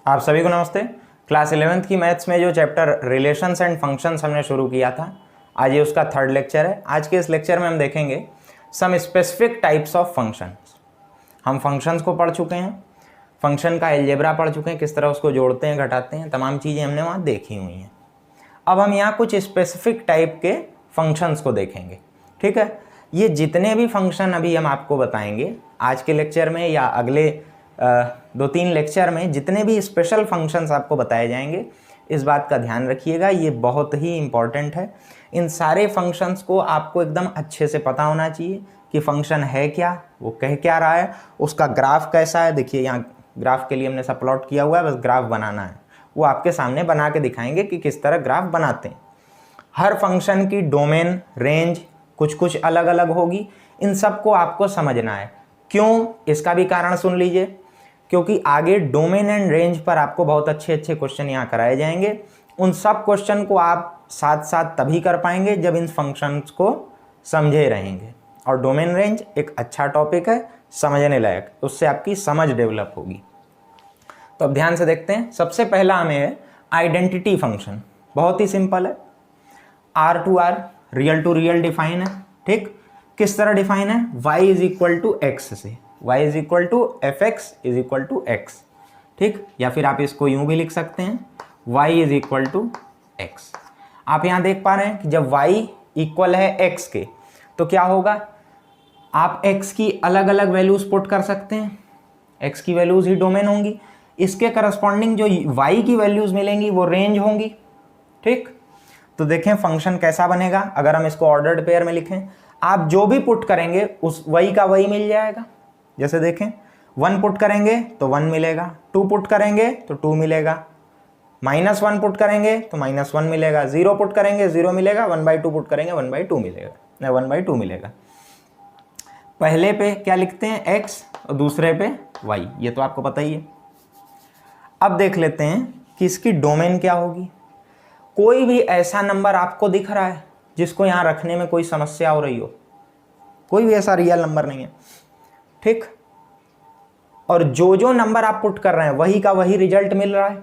आप सभी को नमस्ते। क्लास 11th की मैथ्स में जो चैप्टर रिलेशंस एंड फंक्शंस हमने शुरू किया था, आज ये उसका थर्ड लेक्चर है। आज के इस लेक्चर में हम देखेंगे some specific types of functions. हम फंक्शंस को पढ़ चुके हैं, फंक्शन का अलजेब्रा पढ़ चुके हैं, किस तरह उसको जोड़ते हैं घटाते हैं, तमाम चीज़ें हमने वहाँ देखी हुई हैं। अब हम यहाँ कुछ स्पेसिफिक टाइप के फंक्शंस को देखेंगे। ठीक है, ये जितने भी फंक्शन अभी हम आपको बताएंगे आज के लेक्चर में या अगले 2-3 लेक्चर में, जितने भी स्पेशल फंक्शंस आपको बताए जाएंगे, इस बात का ध्यान रखिएगा, ये बहुत ही इम्पॉर्टेंट है। इन सारे फंक्शंस को आपको एकदम अच्छे से पता होना चाहिए कि फंक्शन है क्या, वो कह क्या रहा है, उसका ग्राफ कैसा है। देखिए यहाँ ग्राफ के लिए हमने सब प्लॉट किया हुआ है, बस ग्राफ बनाना है। वो आपके सामने बना के दिखाएंगे कि किस तरह ग्राफ बनाते हैं। हर फंक्शन की डोमेन, रेंज कुछ कुछ अलग अलग होगी, इन सब को आपको समझना है। क्यों, इसका भी कारण सुन लीजिए, क्योंकि आगे डोमेन एंड रेंज पर आपको बहुत अच्छे अच्छे क्वेश्चन यहाँ कराए जाएंगे। उन सब क्वेश्चन को आप साथ साथ तभी कर पाएंगे जब इन फंक्शंस को समझे रहेंगे। और डोमेन रेंज एक अच्छा टॉपिक है, समझने लायक, उससे आपकी समझ डेवलप होगी। तो अब ध्यान से देखते हैं। सबसे पहला हमें है आइडेंटिटी फंक्शन। बहुत ही सिंपल है, R to R, real to real define है। ठीक, किस तरह डिफाइन है? y is equal to x से, y is equal to f x is equal to x. ठीक, या फिर आप इसको यूं भी लिख सकते हैं, y is equal to x. आप यहां देख पा रहे हैं कि जब y इक्वल है x के, तो क्या होगा, आप x की अलग अलग वैल्यूज पुट कर सकते हैं। x की वैल्यूज ही डोमेन होंगी, इसके करस्पॉन्डिंग जो y की वैल्यूज मिलेंगी वो रेंज होंगी। ठीक, तो देखें फंक्शन कैसा बनेगा। अगर हम इसको ऑर्डर्ड पेयर में लिखें, आप जो भी पुट करेंगे उस वही का वही मिल जाएगा। जैसे देखें, 1 पुट करेंगे तो 1 मिलेगा, 2 पुट करेंगे तो 2 मिलेगा, -1 पुट करेंगे तो -1 मिलेगा, 0 पुट करेंगे 0 मिलेगा, 1/2 पुट करेंगे 1/2 मिलेगा, 1/2 मिलेगा। पहले पे क्या लिखते हैं, x, और दूसरे पे y, ये तो आपको पता ही है। अब देख लेते हैं कि इसकी डोमेन क्या होगी। कोई भी ऐसा नंबर आपको दिख रहा है जिसको यहाँ रखने में कोई समस्या हो रही हो, कोई भी ऐसा रियल नंबर नहीं है। ठीक, और जो जो नंबर आप पुट कर रहे हैं वही का वही रिजल्ट मिल रहा है,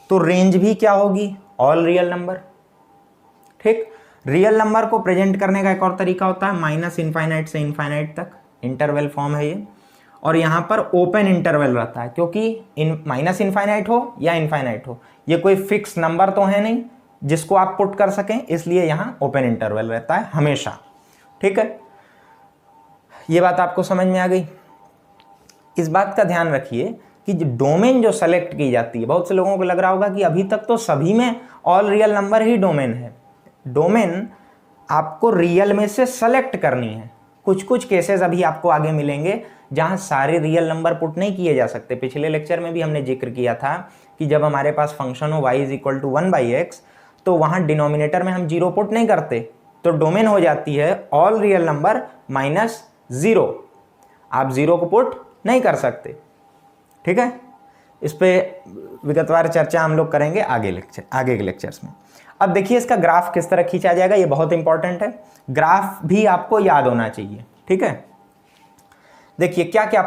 तो रेंज भी क्या होगी, ऑल रियल नंबर। ठीक, रियल नंबर को प्रेजेंट करने का एक और तरीका होता है, -∞ से इनफाइनाइट तक, इंटरवल फॉर्म है ये। और यहाँ पर ओपन इंटरवल रहता है, क्योंकि -∞ हो या इनफाइनाइट हो, ये कोई फिक्स नंबर तो है नहीं जिसको आप पुट कर सकें, इसलिए यहाँ ओपन इंटरवल रहता है हमेशा। ठीक है, ये बात आपको समझ में आ गई। इस बात का ध्यान रखिए कि डोमेन जो सेलेक्ट की जाती है, बहुत से लोगों को लग रहा होगा कि अभी तक तो सभी में ऑल रियल नंबर ही डोमेन है। डोमेन आपको रियल में से सेलेक्ट करनी है। कुछ कुछ केसेस अभी आपको आगे मिलेंगे जहां सारे रियल नंबर पुट नहीं किए जा सकते। पिछले लेक्चर में भी हमने जिक्र किया था कि जब हमारे पास फंक्शन हो y is equal to 1/x, तो वहां डिनोमिनेटर में हम 0 पुट नहीं करते, तो डोमेन हो जाती है ऑल रियल नंबर -0। आप 0 को पुट नहीं कर सकते। ठीक है, इस पे विगतवार चर्चा हम लोग करेंगे आगे के लेक्चर्स में। अब देखिए इसका ग्राफ किस तरह खींचा जाएगा, ये बहुत इंपॉर्टेंट है। ग्राफ भी आपको याद होना चाहिए। ठीक है, देखिए क्या क्या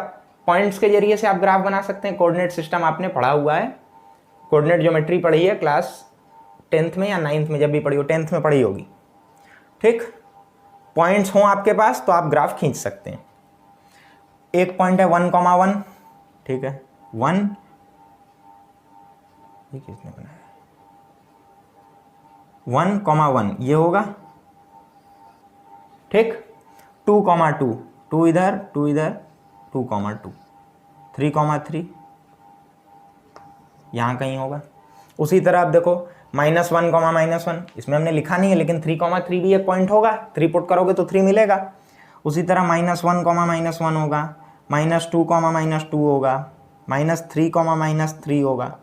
पॉइंट्स के जरिए से आप ग्राफ बना सकते हैं। कोऑर्डिनेट सिस्टम आपने पढ़ा हुआ है, कोऑर्डिनेट ज्योमेट्री पढ़ी है क्लास 10th में या 9th में, जब भी पढ़ी हो, 10th में पढ़ी होगी। ठीक, पॉइंट्स हों आपके पास तो आप ग्राफ खींच सकते हैं। एक पॉइंट है 1,1, ठीक है, 1, ये किसने बनाया, 1,1 ये होगा। ठीक, 2,2, 2 इधर 2 इधर, 2,2, 3,3 यहाँ कहीं होगा। उसी तरह आप देखो -1, इसमें हमने लिखा नहीं है, लेकिन 3,3 भी एक पॉइंट होगा। 3 पुट करोगे तो 3 मिलेगा। उसी तरह -1, होगा, -2, -2 होगा, -3, -3 होगा।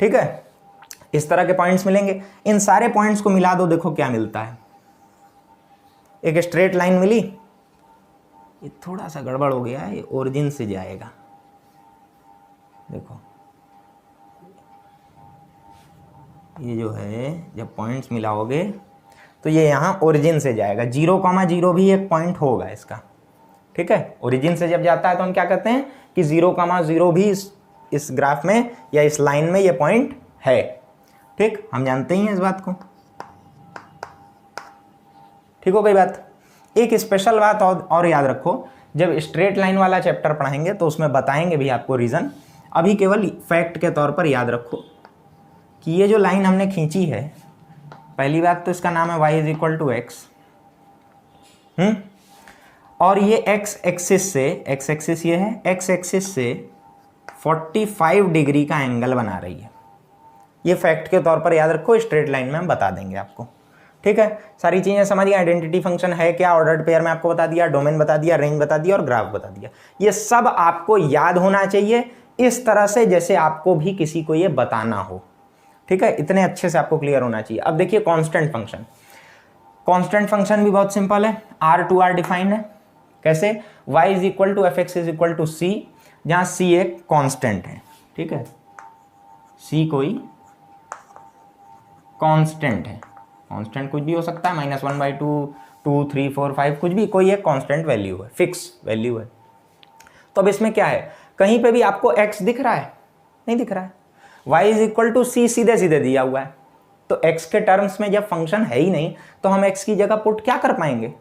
ठीक है, इस तरह के पॉइंट्स मिलेंगे। इन सारे पॉइंट्स को मिला दो, देखो क्या मिलता है, एक स्ट्रेट लाइन मिली। ये थोड़ा सा गड़बड़ हो गया है, ये ओरिजिन से जाएगा। देखो ये जो है, जब पॉइंट्स मिलाओगे तो ये यहाँ ओरिजिन से जाएगा। 0,0 भी एक पॉइंट होगा इसका। ठीक है, ओरिजिन से जब जाता है तो हम क्या कहते हैं कि 0,0 भी इस ग्राफ में या इस लाइन में ये पॉइंट है। ठीक, हम जानते ही हैं इस बात को। ठीक हो गई बात। एक स्पेशल बात और याद रखो, जब स्ट्रेट लाइन वाला चैप्टर पढ़ाएंगे तो उसमें बताएंगे भी आपको रीजन। अभी केवल फैक्ट के तौर पर याद रखो कि ये जो लाइन हमने खींची है, पहली बात तो इसका नाम है y is equal to x, और ये x एक्सिस से, x एक्सिस ये है, x एक्सिस से 45 डिग्री का एंगल बना रही है। ये फैक्ट के तौर पर याद रखो, स्ट्रेट लाइन में हम बता देंगे आपको। ठीक है, सारी चीज़ें समझिए। आइडेंटिटी फंक्शन है क्या, ऑर्डर्ड पेयर में आपको बता दिया, डोमेन बता दिया, रेंज बता दिया और ग्राफ बता दिया। ये सब आपको याद होना चाहिए इस तरह से जैसे आपको भी किसी को ये बताना हो। ठीक है, इतने अच्छे से आपको क्लियर होना चाहिए। अब देखिए कांस्टेंट फंक्शन। कांस्टेंट फंक्शन भी बहुत सिंपल है, R2R डिफाइंड है। कैसे, y is equal to f x is equal to c, जहां c एक कांस्टेंट है। ठीक है, c कोई कांस्टेंट है। कांस्टेंट कुछ भी हो सकता है, -1/2, 2, 3, 4, 5, कुछ भी, कोई एक कांस्टेंट वैल्यू है, फिक्स वैल्यू है। तो अब इसमें क्या है, कहीं पे भी आपको x दिख रहा है? नहीं दिख रहा है। y इज इक्वल टू सी सीधे सीधे दिया हुआ है, तो x के टर्म्स में जब फंक्शन है ही नहीं तो हम x की जगह पुट क्या कर पाएंगे?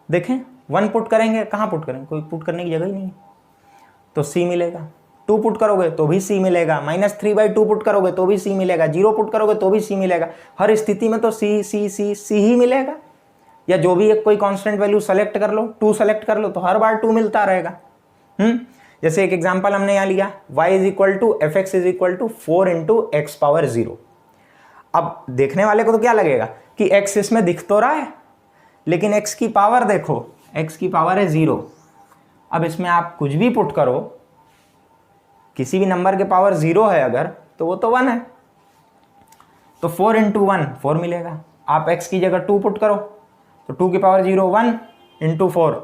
देखें, 1 पुट करेंगे, कहाँ पुट करेंगे, कोई पुट करने की जगह ही नहीं, तो c मिलेगा। 2 पुट करोगे तो भी c मिलेगा, -3/2 पुट करोगे तो भी c मिलेगा, 0 पुट करोगे तो भी c मिलेगा। हर स्थिति में तो c ही मिलेगा। या जो भी एक कोई कांस्टेंट वैल्यू सेलेक्ट कर लो, 2 सेलेक्ट कर लो तो हर बार 2 मिलता रहेगा। जैसे एक एग्जांपल हमने यहाँ लिया, y is equal to f x is equal to 4 into x power 0। अब देखने वाले को तो क्या लगेगा कि x इसमें दिख तो रहा है, लेकिन x की पावर देखो, x की पावर है 0। अब इसमें आप कुछ भी पुट करो, किसी भी नंबर के पावर 0 है अगर, तो वो तो 1 है, तो 4 इंटू 1 4 मिलेगा। आप x की जगह 2 पुट करो तो 2 की पावर 0 1 इंटू 4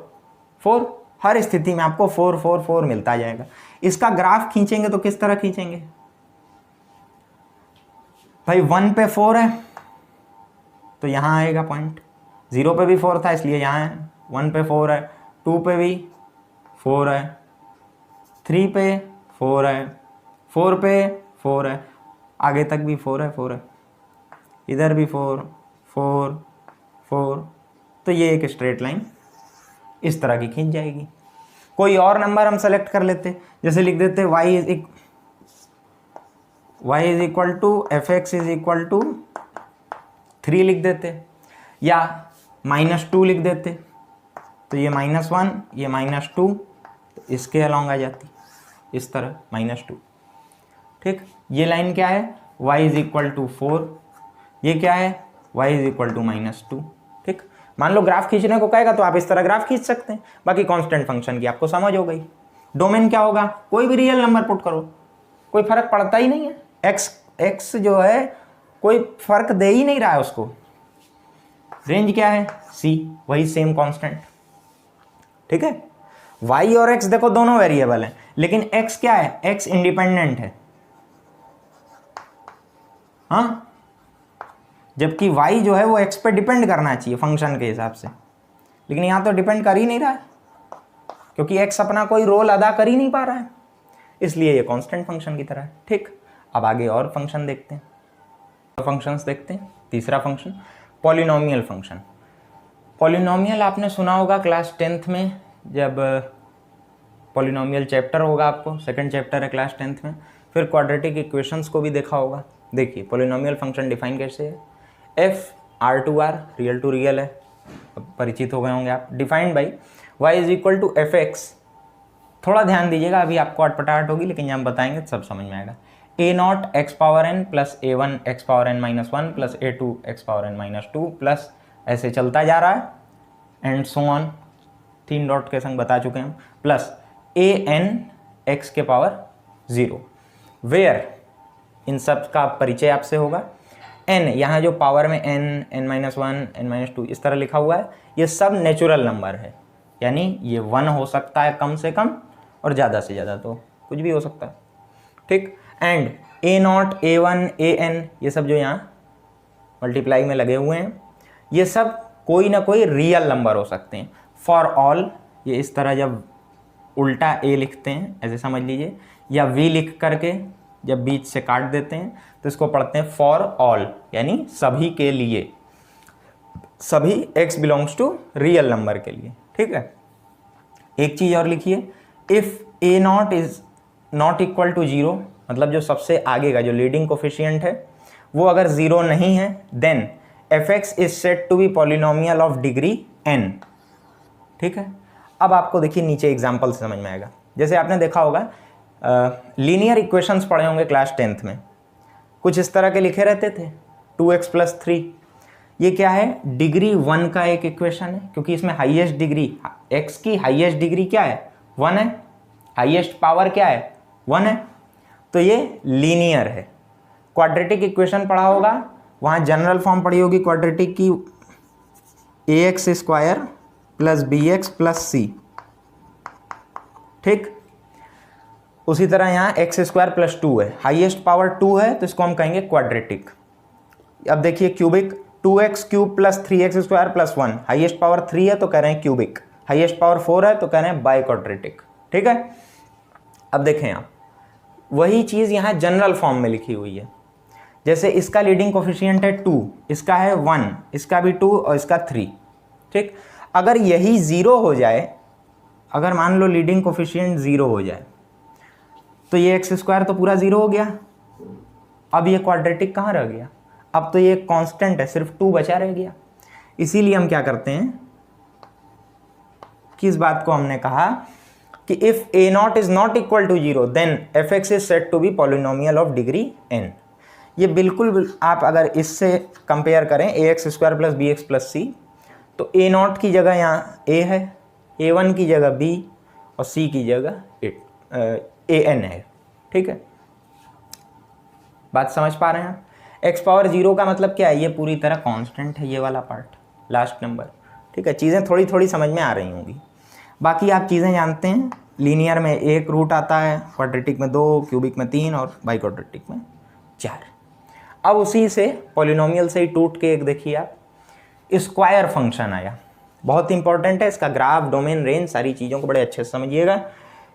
4, हर स्थिति में आपको 4 4 4 मिलता जाएगा। इसका ग्राफ खींचेंगे तो किस तरह खींचेंगे भाई, 1 पे 4 है तो यहाँ आएगा पॉइंट, 0 पे भी 4 था इसलिए यहाँ है, 1 पे 4 है, 2 पे भी 4 है, 3 पे 4 है, 4 पे 4 है, आगे तक भी 4 है 4 है, इधर भी 4 4 4। तो ये एक स्ट्रेट लाइन इस तरह की खींच जाएगी। कोई और नंबर हम सेलेक्ट कर लेते, जैसे लिख देते y is equal to f x is equal to 3 लिख देते, या -2 लिख देते, तो ये -1 ये -2 इसके अलॉन्ग आ जाती इस तरह -2। ठीक, ये लाइन क्या है, y इज इक्वल टू 4, ये क्या है, y इज इक्वल टू -2। ठीक, मान लो ग्राफ खींचने को कहेगा तो आप इस तरह ग्राफ खींच सकते हैं। बाकी कांस्टेंट फंक्शन की आपको समझ हो गई। डोमेन क्या होगा, कोई भी रियल नंबर पुट करो, कोई फर्क पड़ता ही नहीं है। x जो है कोई फर्क दे ही नहीं रहा है उसको। रेंज क्या है, c, वही सेम कांस्टेंट। ठीक है, y और x देखो दोनों वेरिएबल हैं, लेकिन x क्या है, x इंडिपेंडेंट है, हाँ, जबकि y जो है वो x पे डिपेंड करना चाहिए फंक्शन के हिसाब से, लेकिन यहाँ तो डिपेंड कर ही नहीं रहा है क्योंकि x अपना कोई रोल अदा कर ही नहीं पा रहा है, इसलिए ये कांस्टेंट फंक्शन की तरह है। ठीक, अब आगे और फंक्शन देखते हैं, फंक्शंस देखते हैं। तीसरा फंक्शन पॉलिनोमियल फंक्शन। पॉलिनोमियल आपने सुना होगा क्लास 10th में, जब पॉलिनोमियल चैप्टर होगा आपको, सेकंड चैप्टर है क्लास 10th में, फिर क्वाड्रेटिक इक्वेशंस को भी देखा होगा। देखिए पॉलिनोमियल फंक्शन डिफाइन कैसे है, f R2R real to real है, परिचित हो गए होंगे आप। Defined by y is equal to f x, थोड़ा ध्यान दीजिएगा, अभी आपको अटपटाहट होगी लेकिन जब हम बताएंगे तो सब समझ में आएगा। a0 x power n plus a1 x power n -1 plus a2 x power n -2 plus ऐसे चलता जा रहा है एंड सो ऑन, 3 डॉट के संग बता चुके हैं, प्लस an x के पावर 0, वेयर इन सब का परिचय आपसे होगा। n यहाँ जो पावर में n, n-1, n-2 इस तरह लिखा हुआ है, ये सब नेचुरल नंबर है, यानी ये 1 हो सकता है कम से कम और ज़्यादा से ज़्यादा तो कुछ भी हो सकता है। ठीक, एंड a0, a1, an ये सब जो यहाँ मल्टीप्लाई में लगे हुए हैं, ये सब कोई ना कोई रियल नंबर हो सकते हैं। फॉर ऑल, ये इस तरह जब उल्टा a लिखते हैं ऐसे समझ लीजिए, या वी लिख करके जब बीच से काट देते हैं तो इसको पढ़ते हैं फॉर ऑल, यानी सभी के लिए, सभी x belongs to real number के लिए। ठीक है, एक चीज और लिखिए, if a not is not equal to 0, मतलब जो सबसे आगे का जो लीडिंग कोफिशिएंट है वो अगर 0 नहीं है, then fx is set to be polynomial of degree n। ठीक है, अब आपको देखिए नीचे एग्जाम्पल से समझ में आएगा। जैसे आपने देखा होगा लीनियर इक्वेशंस पढ़े होंगे क्लास 10th में, कुछ इस तरह के लिखे रहते थे 2x + 3। ये क्या है, डिग्री 1 का एक इक्वेशन है, क्योंकि इसमें हाईएस्ट डिग्री x की हाईएस्ट डिग्री क्या है, 1 है, हाईएस्ट पावर क्या है, 1 है, तो ये लीनियर है। क्वाड्रेटिक इक्वेशन पढ़ा होगा, वहाँ जनरल फॉर्म पढ़ी होगी क्वाड्रेटिक की, ax² + bx + c। ठीक, उसी तरह यहाँ x² + 2 है, हाईएस्ट पावर 2 है तो इसको हम कहेंगे क्वाड्रेटिक। अब देखिए cubic, 2x³ + 3x² + 1, highest power 3 है तो कह रहे हैं क्यूबिक, हाईएस्ट पावर 4 है तो कह रहे हैं बाई क्वाड्रेटिक। ठीक है, अब देखें आप, वही चीज़ यहाँ जनरल फॉर्म में लिखी हुई है। जैसे इसका लीडिंग कोफिशिएंट है 2, इसका है 1, इसका भी 2 और इसका 3। ठीक, अगर यही 0 हो जाए, अगर मान लो लीडिंग कोफिशिएंट 0 हो जाए तो ये x² तो पूरा 0 हो गया। अब ये क्वाड्रेटिक कहाँ रह गया, अब तो ये कांस्टेंट है, सिर्फ 2 बचा रह गया। इसीलिए हम क्या करते हैं कि इस बात को हमने कहा कि if a0 is not equal to 0 then fx is set to be polynomial of degree n। ये बिल्कुल आप अगर इससे कंपेयर करें ax² + bx + c, तो a0 की जगह यहाँ a है, a1 की जगह b और c की जगह an है। ठीक है, बात समझ पा रहे हैं आप? x⁻0 का मतलब क्या है, ये पूरी तरह कांस्टेंट है, ये वाला पार्ट लास्ट नंबर। ठीक है, चीज़ें थोड़ी थोड़ी समझ में आ रही होंगी। बाकी आप चीज़ें जानते हैं, लीनियर में 1 रूट आता है, क्वाड्रेटिक में 2, क्यूबिक में 3 और बाई क्वाड्रेटिक में 4। अब उसी से पॉलिनोमियल से ही टूट के एक देखिए आप, स्क्वायर फंक्शन आया, बहुत इंपॉर्टेंट है। इसका ग्राफ, डोमेन, रेंज, सारी चीज़ों को बड़े अच्छे से समझिएगा।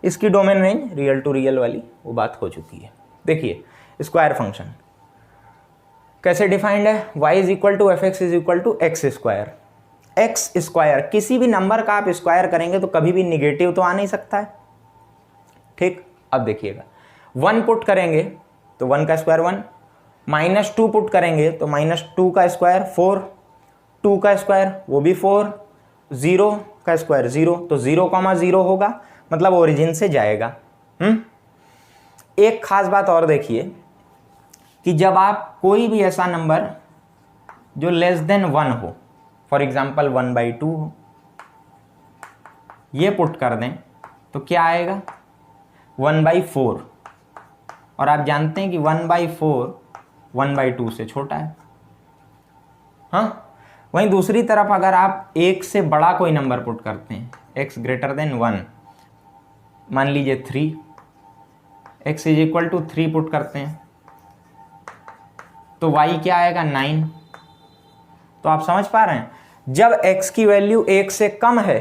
इसकी domain range real to real वाली वो बात हो चुकी है। देखिए स्क्वायर फंक्शन कैसे डिफाइंड है, y = fx = x²। x², किसी भी नंबर का आप स्क्वायर करेंगे तो कभी भी निगेटिव तो आ नहीं सकता है। ठीक, अब देखिएगा 1 पुट करेंगे तो 1 का स्क्वायर 1, -2 पुट करेंगे तो -2 का स्क्वायर 4, 2 का स्क्वायर वो भी 4, 0 का स्क्वायर 0, तो 0,0 होगा, मतलब ओरिजिन से जाएगा। एक खास बात और देखिए कि जब आप कोई भी ऐसा नंबर जो लेस देन 1 हो, फॉर एग्जाम्पल 1/2 हो, ये पुट कर दें तो क्या आएगा 1/4, और आप जानते हैं कि 1/4 1/2 से छोटा है। हाँ, वहीं दूसरी तरफ अगर आप 1 से बड़ा कोई नंबर पुट करते हैं, x > 1, मान लीजिए 3, x = 3 पुट करते हैं तो y क्या आएगा 9। तो आप समझ पा रहे हैं, जब x की वैल्यू 1 से कम है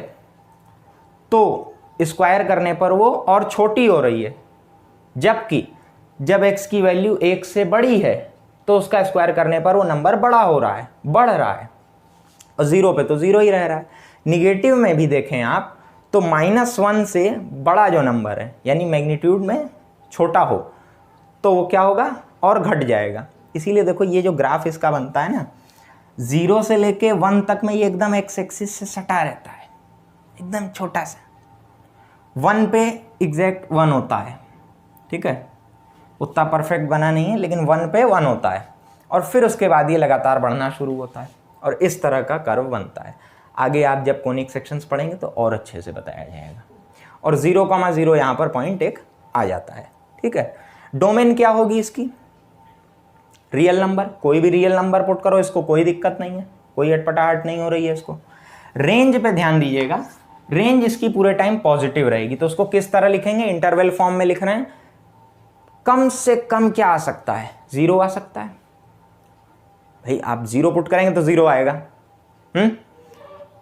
तो स्क्वायर करने पर वो और छोटी हो रही है, जबकि जब x की वैल्यू 1 से बड़ी है तो उसका स्क्वायर करने पर वो नंबर बड़ा हो रहा है, बढ़ रहा है, और 0 पे तो 0 ही रह रहा है। निगेटिव में भी देखें आप तो -1 से बड़ा जो नंबर है, यानी मैग्नीट्यूड में छोटा हो, तो वो क्या होगा और घट जाएगा। इसीलिए देखो ये जो ग्राफ इसका बनता है ना, 0 से लेके 1 तक में ये एकदम एक्स एक्सिस से सटा रहता है, एकदम छोटा सा। 1 पे एग्जैक्ट 1 होता है, ठीक है, उतना परफेक्ट बना नहीं है, लेकिन 1 पे 1 होता है, और फिर उसके बाद ये लगातार बढ़ना शुरू होता है और इस तरह का कर्व बनता है। आगे आप जब कोनिक सेक्शंस पढ़ेंगे तो और अच्छे से बताया जाएगा। और 0,0 यहाँ पर पॉइंट 1 आ जाता है, ठीक है। डोमेन क्या होगी इसकी, रियल नंबर, कोई भी रियल नंबर पुट करो, इसको कोई दिक्कत नहीं है, कोई अटपटाहट नहीं हो रही है इसको। रेंज पे ध्यान दीजिएगा, रेंज इसकी पूरे टाइम पॉजिटिव रहेगी, तो उसको किस तरह लिखेंगे, इंटरवल फॉर्म में लिख रहे हैं। कम से कम क्या आ सकता है, 0 आ सकता है। भाई आप 0 पुट करेंगे तो 0 आएगा,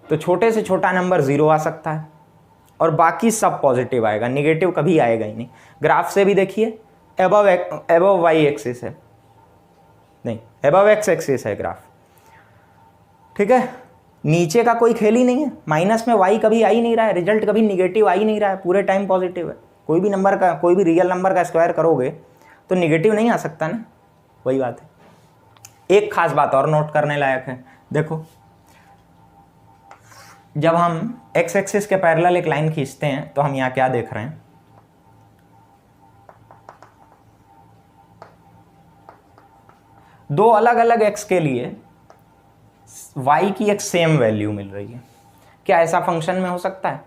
तो छोटे से छोटा नंबर 0 आ सकता है, और बाकी सब पॉजिटिव आएगा, निगेटिव कभी आएगा ही नहीं। ग्राफ से भी देखिए एबव वाई एक्सिस है, नहीं एबव एक्स एक्सिस है ग्राफ, ठीक है। नीचे का कोई खेल ही नहीं है, माइनस में वाई कभी आ ही नहीं रहा है, रिजल्ट कभी निगेटिव आ ही नहीं रहा है, पूरे टाइम पॉजिटिव है। कोई भी नंबर का, कोई भी रियल नंबर का स्क्वायर करोगे तो निगेटिव नहीं आ सकता ना, वही बात है। एक खास बात और नोट करने लायक है, देखो जब हम एक्स एक्सिस के पैरेलल एक लाइन खींचते हैं तो हम यहां क्या देख रहे हैं, दो अलग अलग एक्स के लिए y की एक सेम वैल्यू मिल रही है। क्या ऐसा फंक्शन में हो सकता है?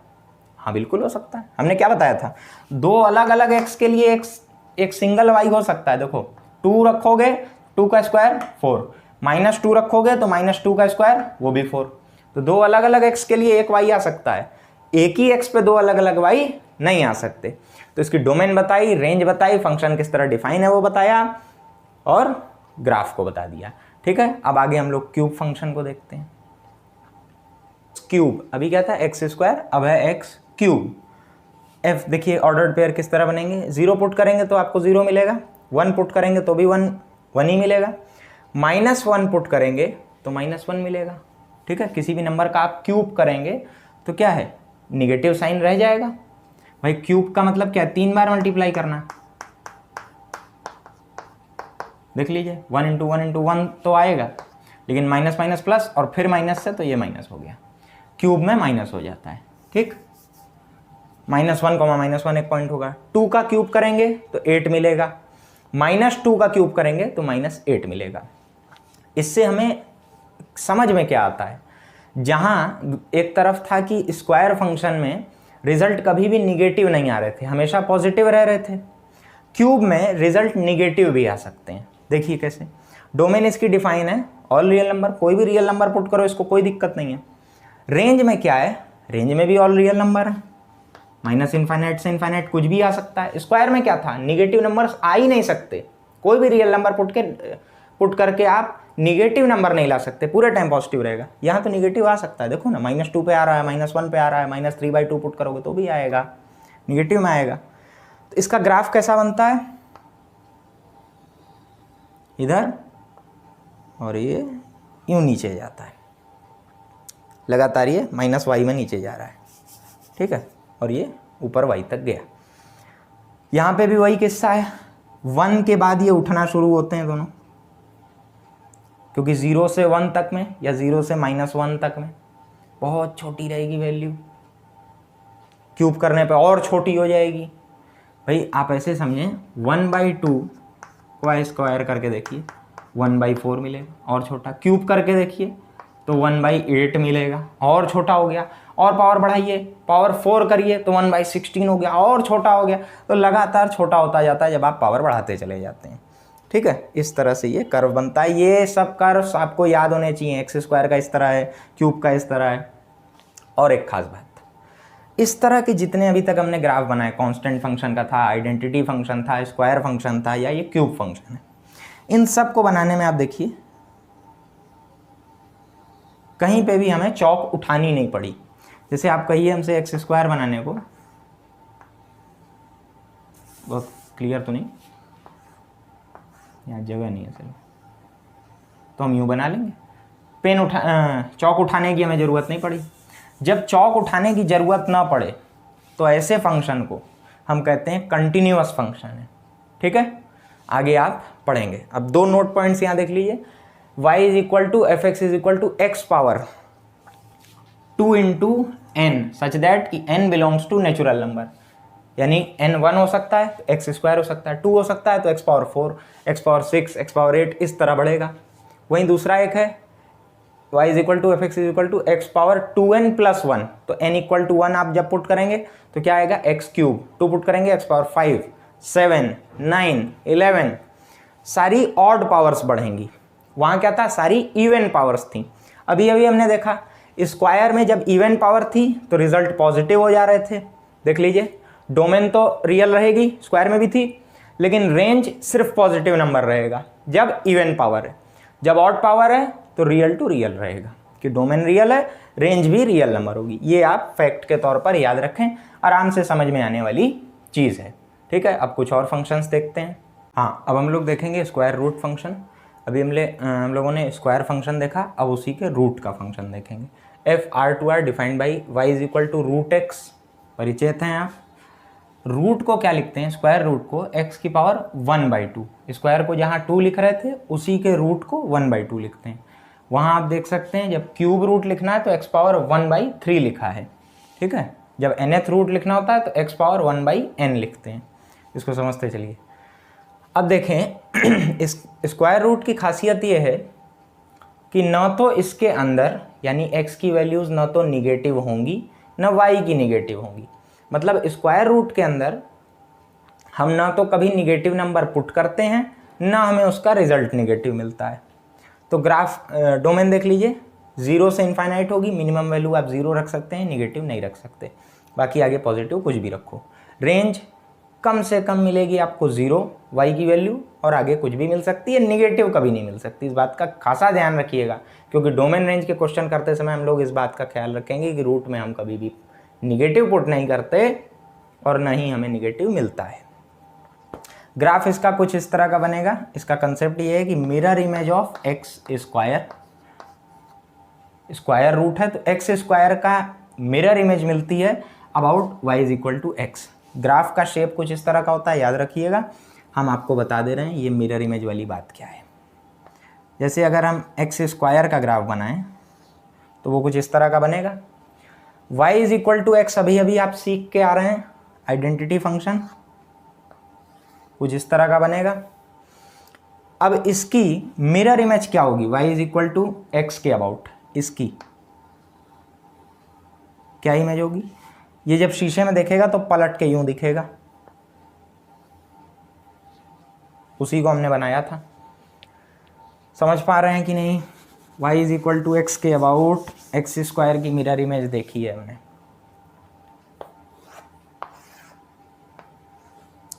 हाँ बिल्कुल हो सकता है। हमने क्या बताया था, दो अलग अलग x के लिए एक सिंगल y हो सकता है। देखो 2 रखोगे 2 का स्क्वायर 4, -2 रखोगे तो -2 का स्क्वायर वो भी 4। तो दो अलग अलग x के लिए एक y आ सकता है, एक ही x पे दो अलग अलग y नहीं आ सकते। तो इसकी डोमेन बताई, रेंज बताई, फंक्शन किस तरह डिफाइन है वो बताया और ग्राफ को बता दिया, ठीक है। अब आगे हम लोग क्यूब फंक्शन को देखते हैं। क्यूब अभी क्या था एक्स स्क्वायर, अब है एक्स क्यूब। एफ देखिए ऑर्डर्ड पेयर किस तरह बनेंगे, 0 पुट करेंगे तो आपको 0 मिलेगा, 1 पुट करेंगे तो भी 1 ही मिलेगा, -1 पुट करेंगे तो -1 मिलेगा, ठीक है। किसी भी नंबर का आप क्यूब करेंगे तो क्या है, निगेटिव साइन रह जाएगा। भाई क्यूब का मतलब क्या है, 3 बार मल्टीप्लाई करना, देख लीजिए 1 × 1 × 1 तो आएगा, लेकिन माइनस माइनस प्लस और फिर माइनस से तो ये माइनस हो गया, क्यूब में माइनस हो जाता है, ठीक। -1, -1 एक पॉइंट होगा। 2 का क्यूब करेंगे तो 8 मिलेगा, -2 का क्यूब करेंगे तो -8 मिलेगा। इससे हमें समझ में क्या आता है, जहां एक तरफ था कि स्क्वायर फंक्शन में रिजल्ट कभी भी निगेटिव नहीं आ रहे थे, हमेशा पॉजिटिव रह रहे थे, क्यूब में रिजल्ट निगेटिव भी आ सकते हैं। देखिए कैसे, डोमेन इसकी डिफाइन है ऑल रियल नंबर, कोई भी रियल नंबर पुट करो, इसको कोई दिक्कत नहीं है। रेंज में क्या है, रेंज में भी ऑल रियल नंबर है, -∞ से इनफाइनाइट कुछ भी आ सकता है। स्क्वायर में क्या था, निगेटिव नंबर्स आ ही नहीं सकते, कोई भी रियल नंबर पुट करके आप निगेटिव नंबर नहीं ला सकते, पूरे टाइम पॉजिटिव रहेगा। यहाँ तो निगेटिव आ सकता है, देखो ना -2 पे आ रहा है, -1 पे आ रहा है, -3/2 पुट करोगे तो भी आएगा, निगेटिव में आएगा। तो इसका ग्राफ कैसा बनता है, इधर और ये यूं नीचे जाता है, लगातार ये -y में नीचे जा रहा है, ठीक है, और ये ऊपर y तक गया। यहाँ पे भी वही किस्सा है, 1 के बाद ये उठना शुरू होते हैं दोनों, क्योंकि 0 से 1 तक में या 0 से -1 तक में बहुत छोटी रहेगी वैल्यू, क्यूब करने पे और छोटी हो जाएगी। भाई आप ऐसे समझें, 1/2 y स्क्वायर करके देखिए 1/4 मिलेगा और छोटा, क्यूब करके देखिए तो 1/8 मिलेगा और छोटा हो गया, और पावर बढ़ाइए, पावर 4 करिए तो 1/16 हो गया और छोटा हो गया। तो लगातार छोटा होता जाता है जब आप पावर बढ़ाते चले जाते हैं, ठीक है। इस तरह से ये कर्व बनता है। ये सब कर्व्स आपको याद होने चाहिए, एक्स स्क्वायर का इस तरह है, क्यूब का इस तरह है। और एक खास बात, इस तरह के जितने अभी तक हमने ग्राफ बनाए, कांस्टेंट फंक्शन का था, आइडेंटिटी फंक्शन था, स्क्वायर फंक्शन था, या ये क्यूब फंक्शन है, इन सब को बनाने में आप देखिए कहीं पे भी हमें चौक उठानी नहीं पड़ी। जैसे आप कहिए हमसे एक्स स्क्वायर बनाने को, बहुत क्लियर तो नहीं, यहाँ जगह नहीं है सर, तो हम यूँ बना लेंगे, चौक उठाने की हमें ज़रूरत नहीं पड़ी। जब चौक उठाने की ज़रूरत ना पड़े तो ऐसे फंक्शन को हम कहते हैं कंटिन्यूअस फंक्शन है, ठीक है। आगे आप पढ़ेंगे। अब 2 नोट पॉइंट्स यहाँ देख लीजिए, y = fx = x power 2 × n such that कि n belongs to natural number, यानी n 1 हो सकता है तो x स्क्वायर हो सकता है, 2 हो सकता है तो x power 4, x power 6, x power 8 इस तरह बढ़ेगा। वहीं दूसरा एक है y = fx = x power 2n + 1, तो n = 1 आप जब पुट करेंगे तो क्या आएगा, x³, 2 पुट करेंगे x पावर 5, 7, 9, 11, सारी ऑड पावर्स बढ़ेंगी। वहाँ क्या था, सारी इवन पावर्स थी। अभी अभी हमने देखा स्क्वायर में जब इवन पावर थी तो रिजल्ट पॉजिटिव हो जा रहे थे, देख लीजिए। डोमेन तो रियल रहेगी, स्क्वायर में भी थी, लेकिन रेंज सिर्फ पॉजिटिव नंबर रहेगा जब इवन पावर है। जब ऑड पावर है तो रियल टू रियल रहेगा कि डोमेन रियल है, रेंज भी रियल नंबर होगी। ये आप फैक्ट के तौर पर याद रखें, आराम से समझ में आने वाली चीज़ है। ठीक है, अब कुछ और फंक्शंस देखते हैं। हाँ, अब हम लोग देखेंगे स्क्वायर रूट फंक्शन। अभी हम लोगों ने स्क्वायर फंक्शन देखा, अब उसी के रूट का फंक्शन देखेंगे। F R to R defined by y is equal to root x, परिचित हैं आप। रूट को क्या लिखते हैं, स्क्वायर रूट को x की पावर 1/2, स्क्वायर को जहाँ 2 लिख रहे थे उसी के रूट को 1/2 लिखते हैं। वहाँ आप देख सकते हैं जब क्यूब रूट लिखना है तो x पावर 1/3 लिखा है। ठीक है, जब nth रूट लिखना होता है तो x पावर 1/n लिखते हैं। इसको समझते चलिए। अब देखें इस स्क्वायर रूट की खासियत ये है कि न तो इसके अंदर यानी x की वैल्यूज़ न तो निगेटिव होंगी न y की निगेटिव होंगी। मतलब स्क्वायर रूट के अंदर हम ना तो कभी निगेटिव नंबर पुट करते हैं ना हमें उसका रिजल्ट निगेटिव मिलता है। तो ग्राफ डोमेन देख लीजिए, 0 से इनफाइनाइट होगी, मिनिमम वैल्यू आप 0 रख सकते हैं, निगेटिव नहीं रख सकते, बाकी आगे पॉजिटिव कुछ भी रखो। रेंज कम से कम मिलेगी आपको 0 y की वैल्यू, और आगे कुछ भी मिल सकती है, निगेटिव कभी नहीं मिल सकती। इस बात का खासा ध्यान रखिएगा, क्योंकि डोमेन रेंज के क्वेश्चन करते समय हम लोग इस बात का ख्याल रखेंगे कि रूट में हम कभी भी निगेटिव पुट नहीं करते और ना ही हमें निगेटिव मिलता है। ग्राफ इसका कुछ इस तरह का बनेगा। इसका कंसेप्ट ये है कि mirror image of x square, square root है तो एक्स स्क्वायर का मिरर इमेज मिलती है about y is equal to x. Graph का शेप कुछ इस तरह का होता है, याद रखिएगा। हम आपको बता दे रहे हैं ये मिरर इमेज वाली बात क्या है। जैसे अगर हम एक्स स्क्वायर का ग्राफ बनाएं तो वो कुछ इस तरह का बनेगा। y is equal to x अभी अभी आप सीख के आ रहे हैं, आइडेंटिटी फंक्शन कुछ इस तरह का बनेगा। अब इसकी मिरर इमेज क्या होगी, y is equal to x के अबाउट, इसकी क्या इमेज होगी। ये जब शीशे में देखेगा तो पलट के यूं दिखेगा, उसी को हमने बनाया था। समझ पा रहे हैं कि नहीं। y is equal to x के अबाउट एक्स स्क्वायर की मिरर इमेज देखी है हमने,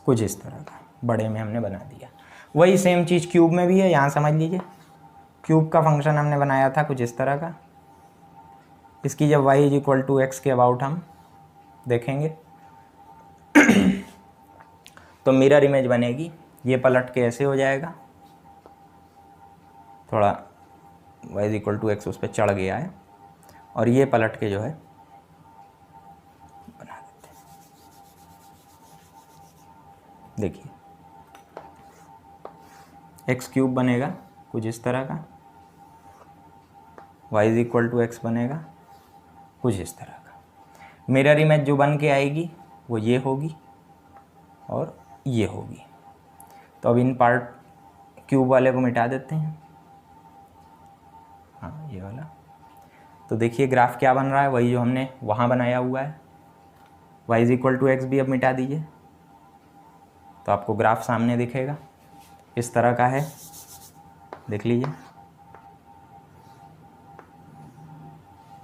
कुछ इस तरह का बड़े में हमने बना दिया। वही सेम चीज़ क्यूब में भी है, यहाँ समझ लीजिए। क्यूब का फंक्शन हमने बनाया था कुछ इस तरह का। इसकी जब y is equal to x के अबाउट हम देखेंगे तो मिरर इमेज बनेगी, ये पलट के ऐसे हो जाएगा, थोड़ा y is equal to x उस पर चढ़ गया है, और ये पलट के जो है बना देते हैं। देखिए एक्स क्यूब बनेगा कुछ इस तरह का, y is equal to x बनेगा कुछ इस तरह का। मिरर इमेज जो बन के आएगी वो ये होगी और ये होगी। तो अब इन पार्ट क्यूब वाले को मिटा देते हैं, हाँ ये वाला। तो देखिए ग्राफ क्या बन रहा है, वही जो हमने वहाँ बनाया हुआ है। y is equal to x भी अब मिटा दीजिए तो आपको ग्राफ सामने दिखेगा, इस तरह का है, देख लीजिए।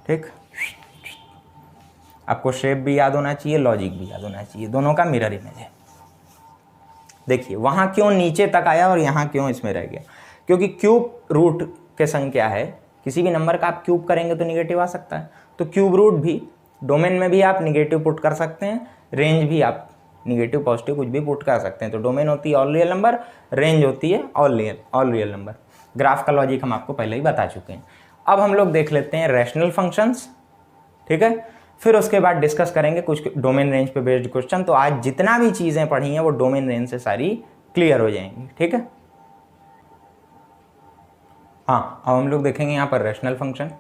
ठीक, आपको शेप भी याद होना चाहिए, लॉजिक भी याद होना चाहिए, दोनों का मिरर इमेज है। देखिए वहाँ क्यों नीचे तक आया और यहाँ क्यों इसमें रह गया, क्योंकि क्यूब रूट के संख्या है, किसी भी नंबर का आप क्यूब करेंगे तो निगेटिव आ सकता है। तो क्यूब रूट भी डोमेन में भी आप निगेटिव पुट कर सकते हैं, रेंज भी आप निगेटिव पॉजिटिव कुछ भी पुट कर सकते हैं। तो डोमेन होती है ऑल रियल नंबर, रेंज होती है ऑल रियल नंबर। ग्राफ का लॉजिक हम आपको पहले ही बता चुके हैं। अब हम लोग देख लेते हैं रैशनल फंक्शंस, ठीक है। फिर उसके बाद डिस्कस करेंगे कुछ डोमेन रेंज पे बेस्ड क्वेश्चन। तो आज जितना भी चीज़ें पढ़ी हैं वो डोमेन रेंज से सारी क्लियर हो जाएंगी, ठीक है। हाँ, अब हम लोग देखेंगे यहाँ पर rational function.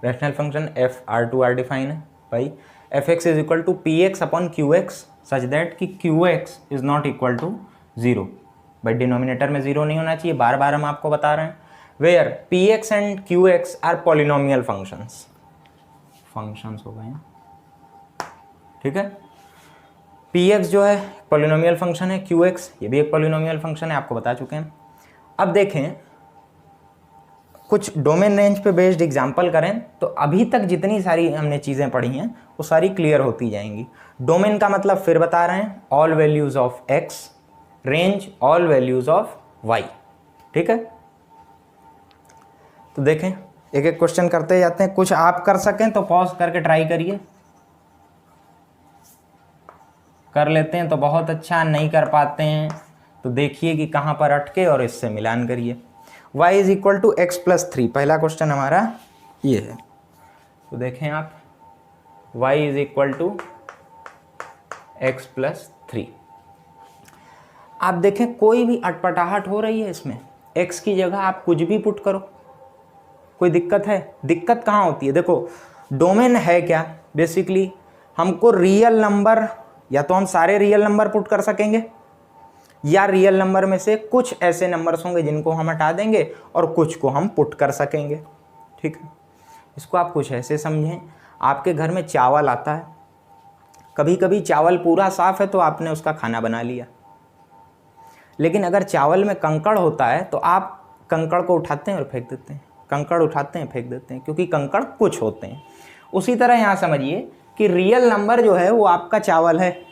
Rational function f R to R define है भाई। F x is equal to p x upon q x such that कि q x is not equal to 0। भाई डिनोमिनेटर में 0 नहीं होना चाहिए, बार बार हम आपको बता रहे हैं। Where p x and q x are polynomial functions हो गए हैं, ठीक है। पी एक्स जो है पॉलिनोमियल फंक्शन है, क्यू एक्स ये भी एक पॉलिनोमियल फंक्शन है, आपको बता चुके हैं। अब देखें कुछ डोमेन रेंज पे बेस्ड एग्जांपल करें तो अभी तक जितनी सारी हमने चीज़ें पढ़ी हैं वो सारी क्लियर होती जाएंगी। डोमेन का मतलब फिर बता रहे हैं, all values of x, range all values of y, ठीक है। तो देखें एक एक क्वेश्चन करते जाते हैं, कुछ आप कर सकें तो पॉज करके ट्राई करिए, कर लेते हैं तो बहुत अच्छा, नहीं कर पाते हैं तो देखिए कि कहाँ पर अटके और इससे मिलान करिए। y is equal to x plus 3, पहला क्वेश्चन हमारा ये है। तो देखें आप, y is equal to x plus 3। आप देखें कोई भी अटपटाहट हो रही है इसमें, x की जगह आप कुछ भी पुट करो, कोई दिक्कत है? दिक्कत कहाँ होती है? देखो डोमेन है क्या, बेसिकली हमको रियल नंबर, या तो हम सारे रियल नंबर पुट कर सकेंगे, या रियल नंबर में से कुछ ऐसे नंबर्स होंगे जिनको हम हटा देंगे और कुछ को हम पुट कर सकेंगे। ठीक है, इसको आप कुछ ऐसे समझें, आपके घर में चावल आता है, कभी कभी चावल पूरा साफ है तो आपने उसका खाना बना लिया, लेकिन अगर चावल में कंकड़ होता है तो आप कंकड़ को उठाते हैं और फेंक देते हैं, कंकड़ उठाते हैं फेंक देते हैं, क्योंकि कंकड़ कुछ होते हैं। उसी तरह यहाँ समझिए कि रियल नंबर जो है वो आपका चावल है,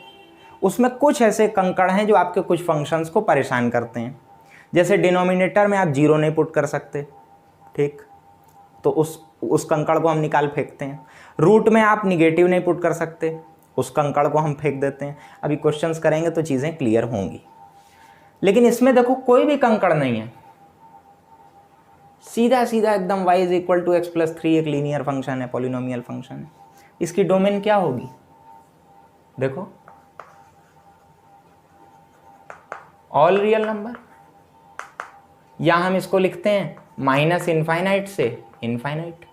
उसमें कुछ ऐसे कंकड़ हैं जो आपके कुछ फंक्शंस को परेशान करते हैं। जैसे डिनोमिनेटर में आप जीरो नहीं पुट कर सकते, ठीक, तो उस कंकड़ को हम निकाल फेंकते हैं। रूट में आप निगेटिव नहीं पुट कर सकते, उस कंकड़ को हम फेंक देते हैं। अभी क्वेश्चंस करेंगे तो चीज़ें क्लियर होंगी। लेकिन इसमें देखो कोई भी कंकड़ नहीं है, सीधा सीधा एकदम y is equal to x plus 3 एक लीनियर फंक्शन है, पॉलिनोमियल फंक्शन है। इसकी डोमेन क्या होगी? देखो ऑल रियल नंबर, या हम इसको लिखते हैं माइनस इनफाइनाइट से इनफाइनाइट,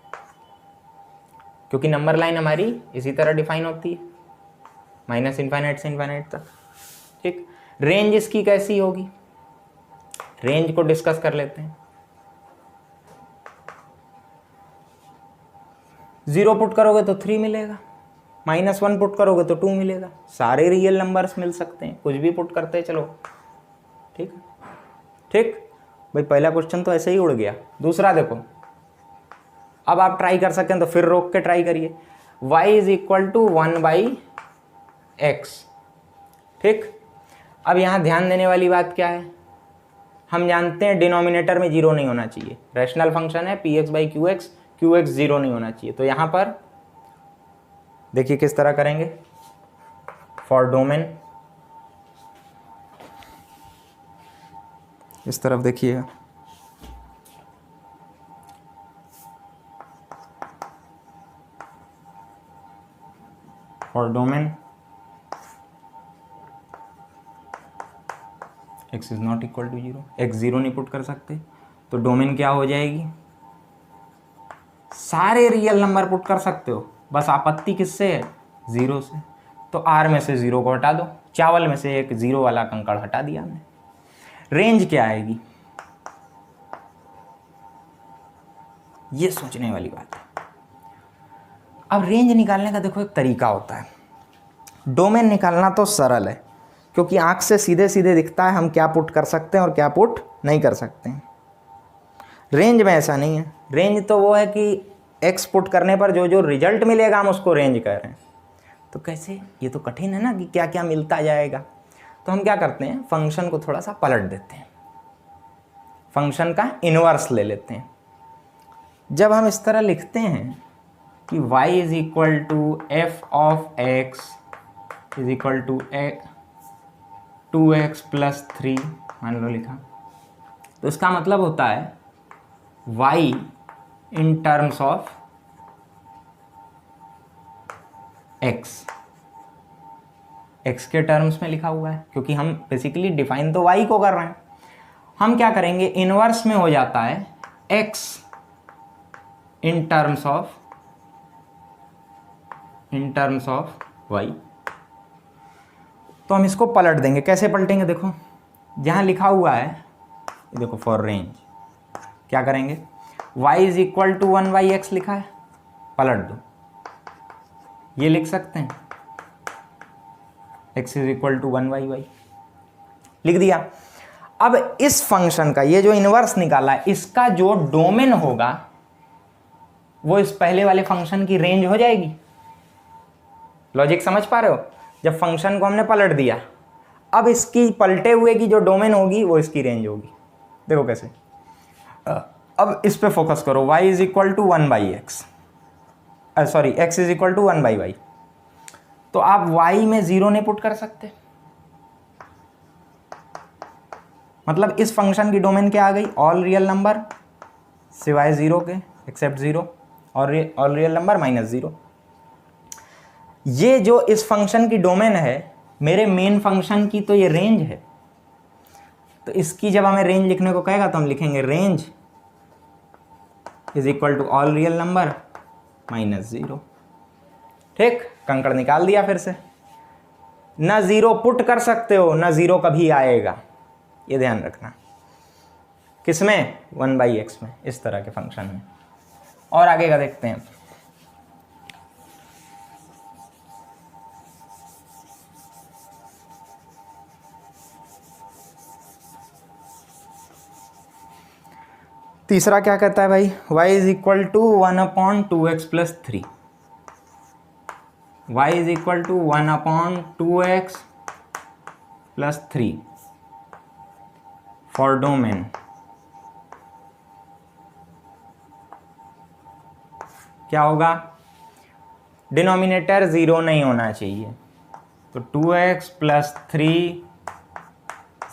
क्योंकि नंबर लाइन हमारी इसी तरह डिफाइन होती है, माइनस इनफाइनाइट से इनफाइनाइट तक। ठीक, रेंज इसकी कैसी होगी? रेंज को डिस्कस कर लेते हैं। 0 पुट करोगे तो 3 मिलेगा, -1 पुट करोगे तो 2 मिलेगा, सारे रियल नंबर्स मिल सकते हैं, कुछ भी पुट करते चलो। ठीक है, ठीक भाई, पहला क्वेश्चन तो ऐसे ही उड़ गया। दूसरा देखो, अब आप ट्राई कर सकते हैं तो फिर रोक के ट्राई करिए। y is equal to 1/x। ठीक, अब यहाँ ध्यान देने वाली बात क्या है, हम जानते हैं डिनोमिनेटर में जीरो नहीं होना चाहिए, रैशनल फंक्शन है px/qx, qx जीरो नहीं होना चाहिए। तो यहाँ पर देखिए किस तरह करेंगे, फॉर डोमेन, इस तरफ देखिएगा, for domain x is not equal to 0, x zero नहीं पुट कर सकते, तो डोमेन क्या हो जाएगी? सारे रियल नंबर पुट कर सकते हो, बस आपत्ति किससे है? 0 से। तो r में से 0 को हटा दो, चावल में से एक 0 वाला कंकड़ हटा दिया हमने। रेंज क्या आएगी? ये सोचने वाली बात है। अब रेंज निकालने का देखो एक तरीका होता है, डोमेन निकालना तो सरल है, क्योंकि आंख से सीधे सीधे दिखता है हम क्या पुट कर सकते हैं और क्या पुट नहीं कर सकते हैं। रेंज में ऐसा नहीं है, रेंज तो वो है कि x पुट करने पर जो जो रिजल्ट मिलेगा हम उसको रेंज कह रहे हैं। तो कैसे? ये तो कठिन है ना कि क्या क्या मिलता जाएगा। तो हम क्या करते हैं, फंक्शन को थोड़ा सा पलट देते हैं, फंक्शन का इनवर्स ले लेते हैं। जब हम इस तरह लिखते हैं कि y is equal to f of x is equal to 2x plus 3 मान लो लिखा, तो इसका मतलब होता है y in terms of x, x के टर्म्स में लिखा हुआ है, क्योंकि हम बेसिकली डिफाइन तो y को कर रहे हैं। हम क्या करेंगे, इनवर्स में हो जाता है x in terms of y। तो हम इसको पलट देंगे। कैसे पलटेंगे? देखो जहाँ लिखा हुआ है, देखो फॉर रेंज क्या करेंगे, y is equal to 1/x लिखा है, पलट दो, ये लिख सकते हैं x is equal to 1/y, लिख दिया। अब इस फंक्शन का ये जो इनवर्स निकाला है, इसका जो डोमेन होगा वो इस पहले वाले फंक्शन की रेंज हो जाएगी। लॉजिक समझ पा रहे हो? जब फंक्शन को हमने पलट दिया, अब इसकी पलटे हुए की जो डोमेन होगी वो इसकी रेंज होगी। देखो कैसे, अब इस पे फोकस करो, y is equal to 1/x, sorry x is equal to 1/y। तो आप y में 0 नहीं पुट कर सकते, मतलब इस फंक्शन की डोमेन क्या आ गई, ऑल रियल नंबर सिवाय 0 के, एक्सेप्ट 0, और ऑल रियल नंबर -0। ये जो इस फंक्शन की डोमेन है मेरे मेन फंक्शन की, तो ये रेंज है। तो इसकी जब हमें रेंज लिखने को कहेगा तो हम लिखेंगे range is equal to all real number -0। ठीक, कंकड़ निकाल दिया फिर से। ना 0 पुट कर सकते हो, ना 0 कभी आएगा, ये ध्यान रखना। किसमें, 1/x में, इस तरह के फंक्शन में। और आगे का देखते हैं। तीसरा क्या कहता है भाई, y is equal to 1/2x plus 3। y is equal to 1/2x plus 3 for domain क्या होगा, डिनोमिनेटर 0 नहीं होना चाहिए, तो 2x प्लस 3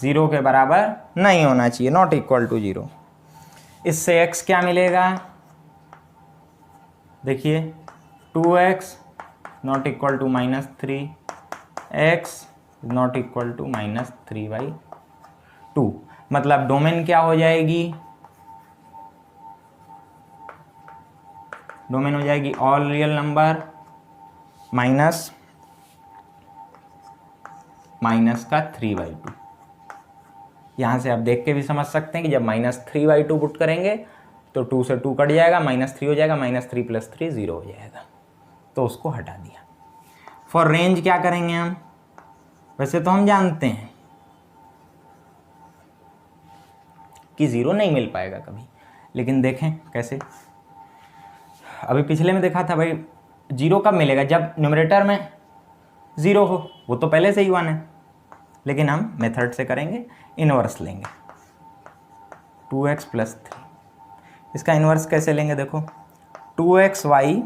0 के बराबर नहीं होना चाहिए, नॉट इक्वल टू 0। इससे x क्या मिलेगा, देखिए 2x not equal to -3, x not equal to -3/2। मतलब डोमेन क्या हो जाएगी, डोमेन हो जाएगी ऑल रियल नंबर माइनस का 3/2। यहाँ से आप देख के भी समझ सकते हैं कि जब -3/2 पुट करेंगे तो 2 से 2 कट जाएगा, -3 हो जाएगा, -3 + 3 0 हो जाएगा, तो उसको हटा दिया। फॉर रेंज क्या करेंगे हम, वैसे तो हम जानते हैं कि 0 नहीं मिल पाएगा कभी, लेकिन देखें कैसे। अभी पिछले में देखा था भाई 0 कब मिलेगा, जब न्यूमरेटर में 0 हो, वो तो पहले से ही 1 है। लेकिन हम मेथड से करेंगे, इनवर्स लेंगे 2x प्लस 3। इसका इनवर्स कैसे लेंगे, देखो 2xy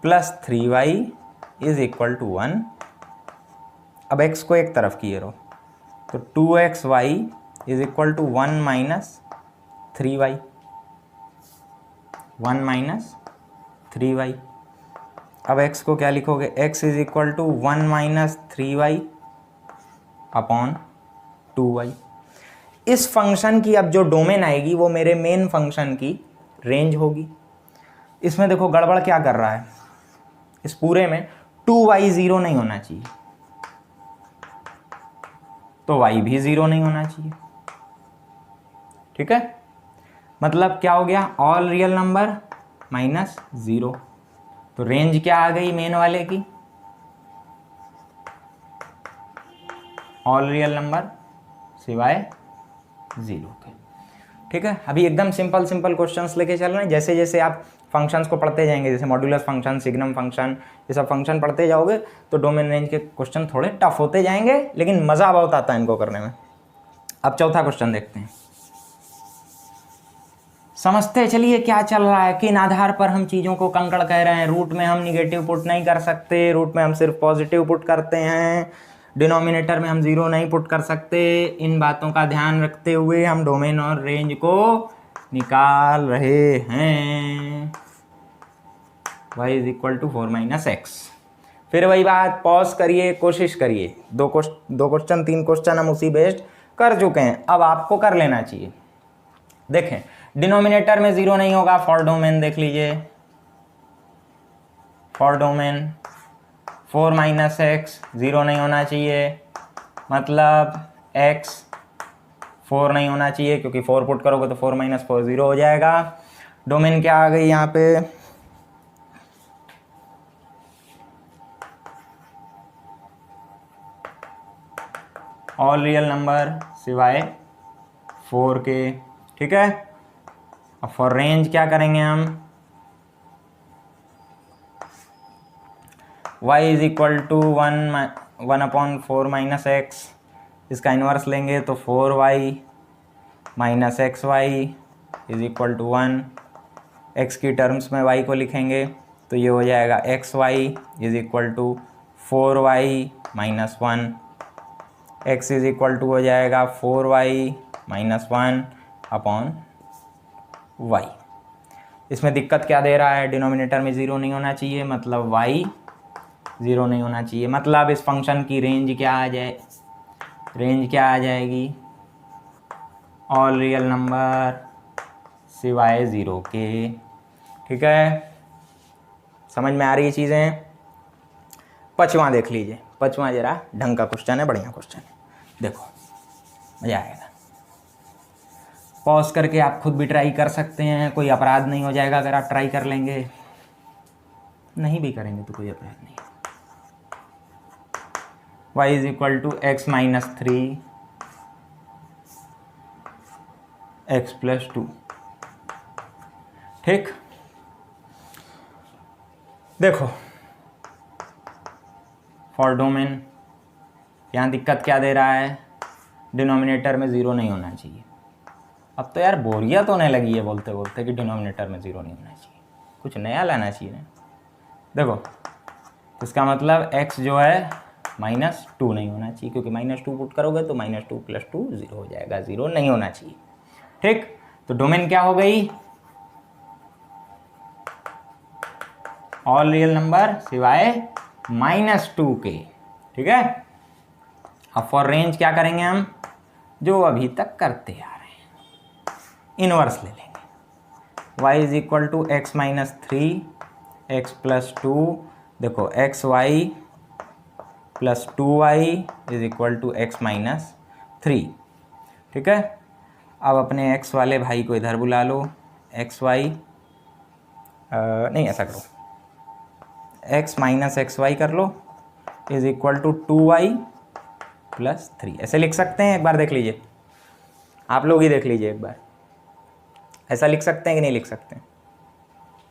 plus 3y is equal to 1। अब x को एक तरफ किए रहो, तो 2xy is equal to 1 minus 3y, 1 minus 3y। अब x को क्या लिखोगे, x is equal to 1 minus 3y upon 2y। इस फंक्शन की अब जो डोमेन आएगी वो मेरे मेन फंक्शन की रेंज होगी। इसमें देखो गड़बड़ क्या कर रहा है, इस पूरे में 2y 0 नहीं होना चाहिए, तो y भी 0 नहीं होना चाहिए। ठीक है, मतलब क्या हो गया, ऑल रियल नंबर -0। तो रेंज क्या आ गई मेन वाले की, ऑल रियल नंबर सिवाय 0 के। ठीक है, अभी एकदम सिंपल क्वेश्चंस लेके चल रहे हैं। जैसे जैसे आप फंक्शंस को पढ़ते जाएंगे, जैसे मॉड्यूलस फंक्शन, सिग्नम फंक्शन, ये सब फंक्शन पढ़ते जाओगे तो डोमेन रेंज के क्वेश्चन थोड़े टफ होते जाएंगे, लेकिन मज़ा बहुत आता है इनको करने में। अब चौथा क्वेश्चन देखते हैं, समझते चलिए क्या चल रहा है, किन आधार पर हम चीज़ों को कंकड़ कह रहे हैं। रूट में हम निगेटिव पुट नहीं कर सकते, रूट में हम सिर्फ पॉजिटिव पुट करते हैं, डिनोमिनेटर में हम 0 नहीं पुट कर सकते। इन बातों का ध्यान रखते हुए हम डोमेन और रेंज को निकाल रहे हैं। y is equal to 4 - x। फिर वही बात, पॉज करिए, कोशिश करिए। दो क्वेश्चन 3 क्वेश्चन हम उसी बेस्ड कर चुके हैं, अब आपको कर लेना चाहिए। देखें डिनोमिनेटर में 0 नहीं होगा, फॉर डोमेन देख लीजिए, फॉर डोमेन 4 - x 0 नहीं होना चाहिए, मतलब x 4 नहीं होना चाहिए, क्योंकि 4 पुट करोगे तो 4 - 4 0 हो जाएगा। डोमेन क्या आ गई यहाँ पे, ऑल रियल नंबर सिवाय 4 के। ठीक है, अब फॉर रेंज क्या करेंगे हम, y is equal to 1/4 - x। इसका इन्वर्स लेंगे तो 4y - xy is equal to 1, x की टर्म्स में y को लिखेंगे तो ये हो जाएगा xy is equal to 4y minus 1, x is equal to हो जाएगा 4y माइनस 1 अपॉन y। इसमें दिक्कत क्या दे रहा है, डिनोमिनेटर में ज़ीरो नहीं होना चाहिए, मतलब y ज़ीरो नहीं होना चाहिए, मतलब इस फंक्शन की रेंज क्या आ जाए, रेंज क्या आ जाएगी, ऑल रियल नंबर सिवाय ज़ीरो के। ठीक है, समझ में आ रही है चीज़ें। पाँचवां देख लीजिए, पाँचवां जरा ढंग का क्वेश्चन है, बढ़िया क्वेश्चन है, देखो मज़ा आएगा। पॉज करके आप खुद भी ट्राई कर सकते हैं, कोई अपराध नहीं हो जाएगा अगर आप ट्राई कर लेंगे, नहीं भी करेंगे तो कोई अपराध नहीं। y is equal to x minus 3 x plus 2। ठीक, देखो फॉर डोमेन, यहाँ दिक्कत क्या दे रहा है, डिनोमिनेटर में ज़ीरो नहीं होना चाहिए। अब तो यार बोरियत होने लगी है बोलते बोलते कि डिनोमिनेटर में ज़ीरो नहीं होना चाहिए, कुछ नया लाना चाहिए ना। देखो तो इसका मतलब x जो है -2 नहीं होना चाहिए, क्योंकि -2 पुट करोगे तो -2 + 2 0 हो जाएगा, ज़ीरो नहीं होना चाहिए। ठीक, तो डोमेन क्या हो गई, ऑल रियल नंबर सिवाय -2 के। ठीक है, अब फॉर रेंज क्या करेंगे हम, जो अभी तक करते आ रहे हैं, इनवर्स ले लेंगे। y is equal to x minus 3 x plus 2, देखो x y plus 2y is equal to x minus 3। ठीक है, अब अपने x वाले भाई को इधर बुला लो, एक्स वाई नहीं ऐसा करो, x माइनस एक्स वाई कर लो is equal to 2y plus 3। ऐसे लिख सकते हैं, एक बार देख लीजिए, आप लोग ही देख लीजिए एक बार, ऐसा लिख सकते हैं कि नहीं लिख सकते हैं,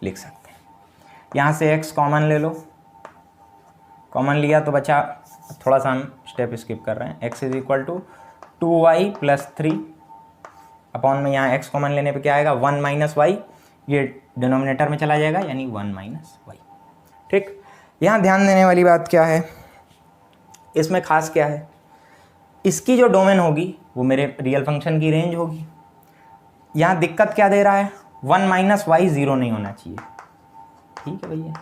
लिख सकते हैं। यहाँ से x कॉमन ले लो, कॉमन लिया तो बचा, थोड़ा सा हम स्टेप स्किप कर रहे हैं, x is equal to 2y plus 3 upon में यहाँ x कॉमन लेने पे क्या आएगा, 1 माइनस वाई, ये डिनोमिनेटर में चला जाएगा यानी 1 माइनस वाई। ठीक, यहाँ ध्यान देने वाली बात क्या है, इसमें खास क्या है, इसकी जो डोमेन होगी वो मेरे रियल फंक्शन की रेंज होगी। यहाँ दिक्कत क्या दे रहा है, 1 माइनस वाई ज़ीरो नहीं होना चाहिए। ठीक है भैया,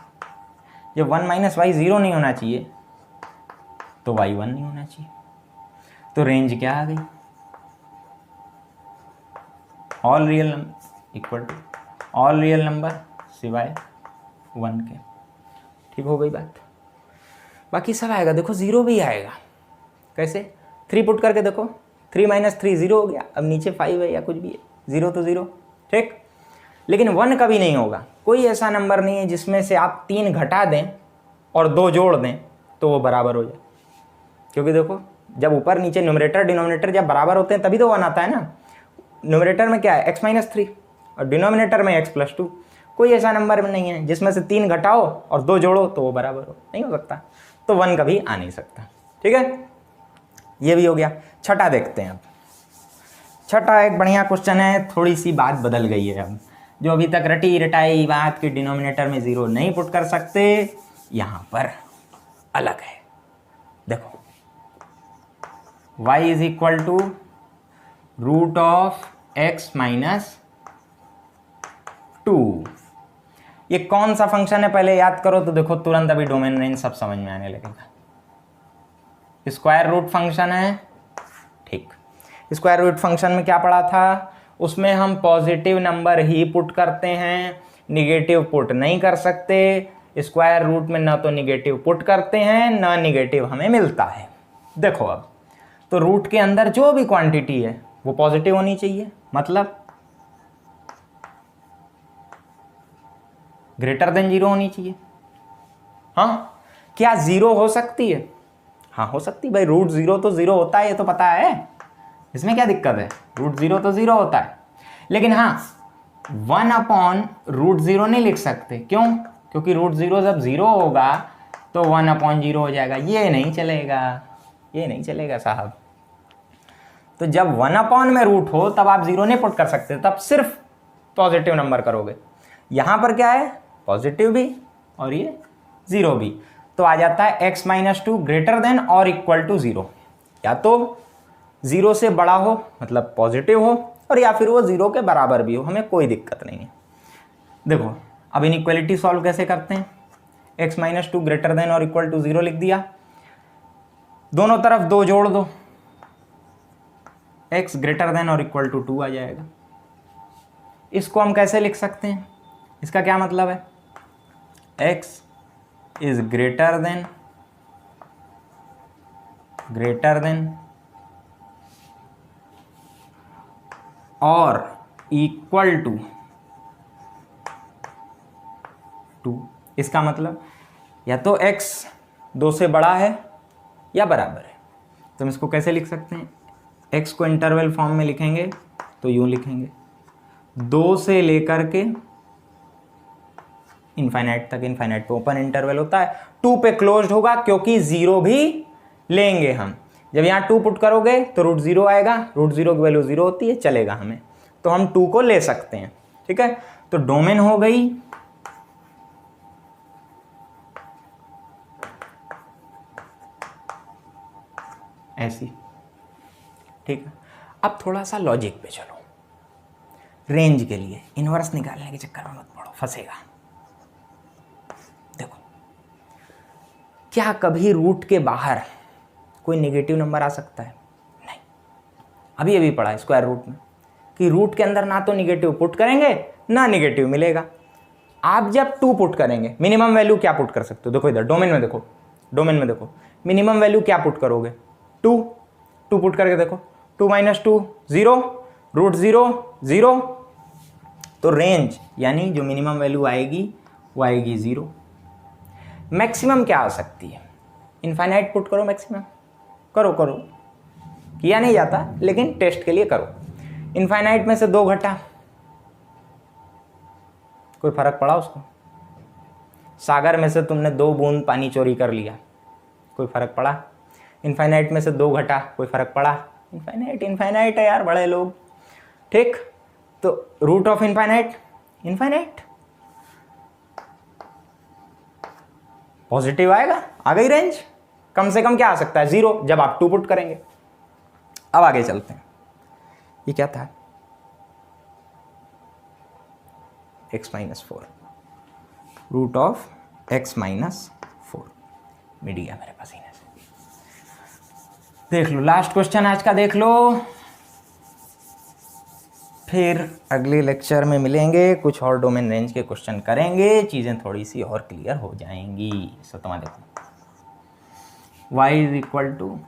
जब 1 माइनस वाई ज़ीरो नहीं होना चाहिए तो y 1 नहीं होना चाहिए, तो रेंज क्या आ गई, all real number equal to all real number सिवाय 1 के। ठीक हो गई बात, बाकी सब आएगा, देखो ज़ीरो भी आएगा, कैसे, 3 पुट करके देखो, 3 माइनस 3 ज़ीरो हो गया, अब नीचे 5 है या कुछ भी है, ज़ीरो तो ज़ीरो। ठीक, लेकिन 1 कभी नहीं होगा, कोई ऐसा नंबर नहीं है जिसमें से आप 3 घटा दें और 2 जोड़ दें तो वो बराबर हो जाए, क्योंकि देखो जब ऊपर नीचे न्यूमरेटर डिनोमिनेटर जब बराबर होते हैं तभी तो 1 आता है ना। न्यूमरेटर में क्या है, x माइनस 3 और डिनोमिनेटर में x प्लस 2, कोई ऐसा नंबर में नहीं है जिसमें से 3 घटाओ और 2 जोड़ो तो वो बराबर हो, नहीं हो सकता, तो 1 कभी आ नहीं सकता। ठीक है, ये भी हो गया। छठा देखते हैं अब, छठा एक बढ़िया क्वेश्चन है, थोड़ी सी बात बदल गई है अब, जो अभी तक रटी रटाई बात के डिनोमिनेटर में ज़ीरो नहीं पुट कर सकते, यहाँ पर अलग है। देखो y is equal to root of x minus 2। ये कौन सा फंक्शन है पहले याद करो तो देखो तुरंत अभी डोमेन रेंज सब समझ में आने लगेगा। स्क्वायर रूट फंक्शन है। ठीक, स्क्वायर रूट फंक्शन में क्या पढ़ा था, उसमें हम पॉजिटिव नंबर ही पुट करते हैं, निगेटिव पुट नहीं कर सकते। स्क्वायर रूट में ना तो निगेटिव पुट करते हैं ना निगेटिव हमें मिलता है। देखो अब तो रूट के अंदर जो भी क्वांटिटी है वो पॉजिटिव होनी चाहिए, मतलब ग्रेटर देन 0 होनी चाहिए। हाँ, क्या 0 हो सकती है, हाँ हो सकती भाई, रूट 0 तो 0 होता है, ये तो पता है, इसमें क्या दिक्कत है, रूट 0 तो 0 होता है। लेकिन हाँ 1 अपॉन रूट 0 नहीं लिख सकते, क्यों, क्योंकि रूट 0 जब 0 होगा तो 1 अपॉन 0 हो जाएगा, ये नहीं चलेगा, ये नहीं चलेगा साहब। तो जब 1 अपॉन में रूट हो तब आप 0 नहीं पुट कर सकते, तब सिर्फ पॉजिटिव नंबर करोगे। यहाँ पर क्या है, पॉजिटिव भी और ये 0 भी, तो आ जाता है x-2 ग्रेटर देन और इक्वल टू 0। या तो 0 से बड़ा हो मतलब पॉजिटिव हो, और या फिर वो 0 के बराबर भी हो, हमें कोई दिक्कत नहीं है। देखो अब इनइक्वालिटी सॉल्व कैसे करते हैं, x-2 ग्रेटर देन और इक्वल टू 0 लिख दिया, दोनों तरफ 2 जोड़ दो, x ग्रेटर देन और इक्वल टू 2 आ जाएगा। इसको हम कैसे लिख सकते हैं, इसका क्या मतलब है, x इज ग्रेटर देन और इक्वल टू 2। इसका मतलब या तो x 2 से बड़ा है या बराबर है। तो हम इसको कैसे लिख सकते हैं, x को इंटरवल फॉर्म में लिखेंगे तो यूं लिखेंगे, 2 से लेकर के इनफाइनाइट तक, इनफाइनाइट पे ओपन इंटरवल होता है, 2 पे क्लोज्ड होगा क्योंकि 0 भी लेंगे हम। जब यहाँ 2 पुट करोगे तो √0 आएगा, √0 की वैल्यू 0 होती है, चलेगा हमें, तो हम 2 को ले सकते हैं। ठीक है, तो डोमेन हो गई ऐसी। ठीक है, अब थोड़ा सा लॉजिक पे चलो। रेंज के लिए इनवर्स निकालने के चक्कर में मत पड़ो, फंसेगा। देखो क्या कभी रूट के बाहर कोई नेगेटिव नंबर आ सकता है, नहीं। अभी अभी पढ़ा स्क्वायर रूट में कि रूट के अंदर ना तो नेगेटिव पुट करेंगे ना नेगेटिव मिलेगा। आप जब 2 पुट करेंगे, मिनिमम वैल्यू क्या पुट कर सकते हो, देखो इधर डोमेन में देखो, डोमेन में देखो, मिनिमम वैल्यू क्या पुट करोगे, 2 पुट करके देखो, 2 - 2 0, √0 0, तो रेंज यानी जो मिनिमम वैल्यू आएगी वो आएगी 0। मैक्सिमम क्या आ सकती है, इनफाइनाइट पुट करो, मैक्सिमम करो, किया नहीं जाता लेकिन टेस्ट के लिए करो। इनफाइनाइट में से 2 घटा, कोई फर्क पड़ा उसको, सागर में से तुमने 2 बूंद पानी चोरी कर लिया, कोई फर्क पड़ा, इनफाइनाइट में से 2 घटा, कोई फर्क पड़ा, इनफाइनाइट है यार बड़े लोग। ठीक, तो रूट ऑफ इनफाइनाइट पॉजिटिव आएगा, आ गई रेंज। कम से कम क्या आ सकता है, 0, जब आप 2 पुट करेंगे। अब आगे चलते हैं, ये क्या था, x-4, रूट ऑफ x-4 मिट गया मेरे पसीने से। देख लो लास्ट क्वेश्चन आज का, देख लो, फिर अगले लेक्चर में मिलेंगे, कुछ और डोमेन रेंज के क्वेश्चन करेंगे, चीज़ें थोड़ी सी और क्लियर हो जाएंगी। सो तुम्हारा देखो y is equal to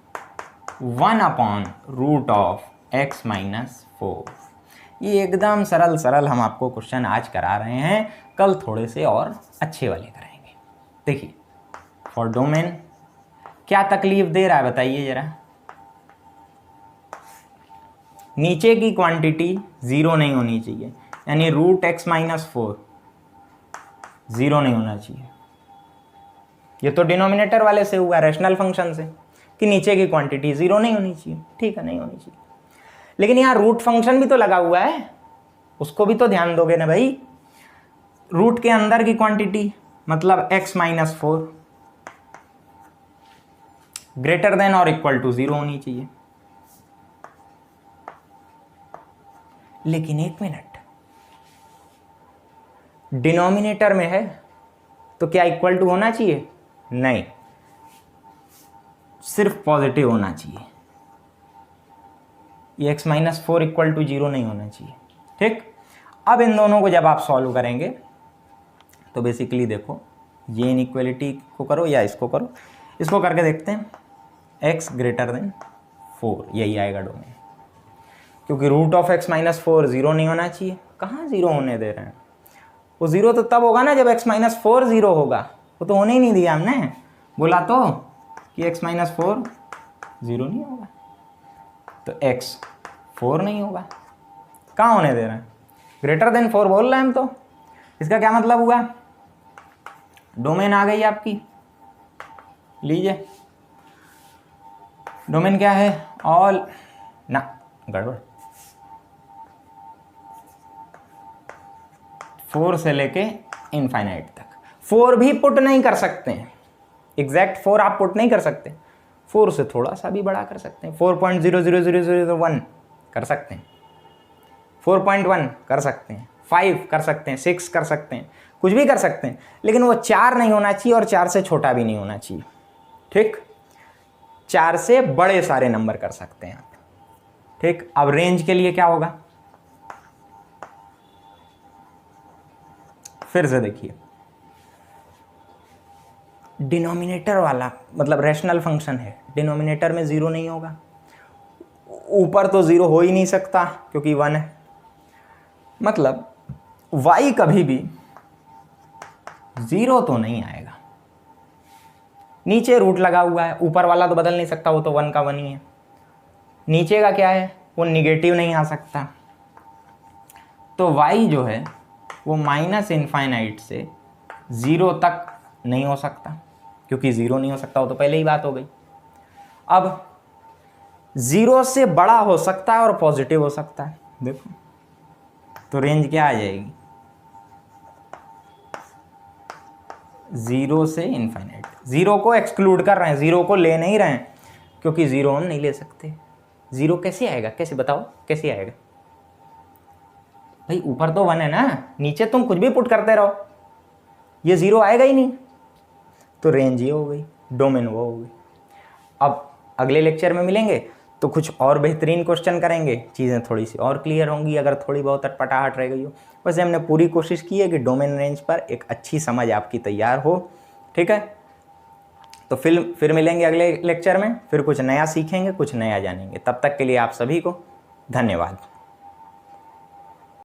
1/√x-4। ये एकदम सरल हम आपको क्वेश्चन आज करा रहे हैं, कल थोड़े से और अच्छे वाले कराएंगे। देखिए फॉर डोमेन क्या तकलीफ दे रहा है बताइए जरा, नीचे की क्वांटिटी 0 नहीं होनी चाहिए, यानी √x-4 0 नहीं होना चाहिए। ये तो डिनोमिनेटर वाले से हुआ, रैशनल फंक्शन से, कि नीचे की क्वांटिटी 0 नहीं होनी चाहिए। ठीक है, नहीं होनी चाहिए, लेकिन यहाँ रूट फंक्शन भी तो लगा हुआ है, उसको भी तो ध्यान दोगे ना भाई। रूट के अंदर की क्वांटिटी मतलब x-4 ग्रेटर देन और इक्वल टू 0 होनी चाहिए। लेकिन एक मिनट, डिनोमिनेटर में है तो क्या इक्वल टू होना चाहिए, नहीं, सिर्फ पॉजिटिव होना चाहिए। ये x-4 इक्वल टू 0 नहीं होना चाहिए। ठीक, अब इन दोनों को जब आप सॉल्व करेंगे तो बेसिकली देखो, ये इनइक्वालिटी को करो या इसको करो, इसको करके देखते हैं, x ग्रेटर देन 4, यही आएगा डोमेन, क्योंकि रूट ऑफ x-4 0 नहीं होना चाहिए। कहाँ 0 होने दे रहे हैं, वो 0 तो तब होगा ना जब x-4 0 होगा, वो तो होने ही नहीं दिया हमने, बोला तो कि x-4 0 नहीं होगा, तो x 4 नहीं होगा। कहाँ होने दे रहे हैं, ग्रेटर देन 4 बोल रहे हैं हम तो। इसका क्या मतलब हुआ, डोमेन आ गई आपकी, लीजिए डोमेन क्या है, ऑल ना गड़बड़, 4 से लेके इनफाइनाइट तक। 4 भी पुट नहीं कर सकते हैं, एग्जैक्ट 4 आप पुट नहीं कर सकते, 4 से थोड़ा सा भी बड़ा कर सकते हैं, 4.00001 कर सकते हैं, 4.1 कर सकते हैं, 5 कर सकते हैं, 6 कर सकते हैं, कुछ भी कर सकते हैं, लेकिन वो 4 नहीं होना चाहिए और 4 से छोटा भी नहीं होना चाहिए। ठीक, 4 से बड़े सारे नंबर कर सकते हैं आप। ठीक, अब रेंज के लिए क्या होगा, फिर से देखिए, डिनोमिनेटर वाला मतलब रैशनल फंक्शन है, डिनोमिनेटर में 0 नहीं होगा, ऊपर तो 0 हो ही नहीं सकता क्योंकि 1 है, मतलब y कभी भी 0 तो नहीं आएगा। नीचे रूट लगा हुआ है, ऊपर वाला तो बदल नहीं सकता, वो तो 1 का 1 ही है। नीचे का क्या है, वो निगेटिव नहीं आ सकता, तो y जो है वो -इनफाइनाइट से 0 तक नहीं हो सकता, क्योंकि 0 नहीं हो सकता वो तो पहले ही बात हो गई। अब 0 से बड़ा हो सकता है और पॉजिटिव हो सकता है, देखो तो रेंज क्या आ जाएगी, 0 से इनफाइनाइट। 0 को एक्सक्लूड कर रहे हैं, 0 को ले नहीं रहे हैं, क्योंकि 0 हम नहीं ले सकते। 0 कैसे आएगा, कैसे बताओ कैसे आएगा भाई, ऊपर तो 1 है ना, नीचे तुम कुछ भी पुट करते रहो, ये 0 आएगा ही नहीं, तो रेंज ये हो गई, डोमेन वो हो गई। अब अगले लेक्चर में मिलेंगे तो कुछ और बेहतरीन क्वेश्चन करेंगे, चीज़ें थोड़ी सी और क्लियर होंगी अगर थोड़ी बहुत अटपटाहट रह गई हो। वैसे हमने पूरी कोशिश की है कि डोमेन रेंज पर एक अच्छी समझ आपकी तैयार हो। ठीक है, तो फिर मिलेंगे अगले लेक्चर में, फिर कुछ नया सीखेंगे, कुछ नया जानेंगे। तब तक के लिए आप सभी को धन्यवाद।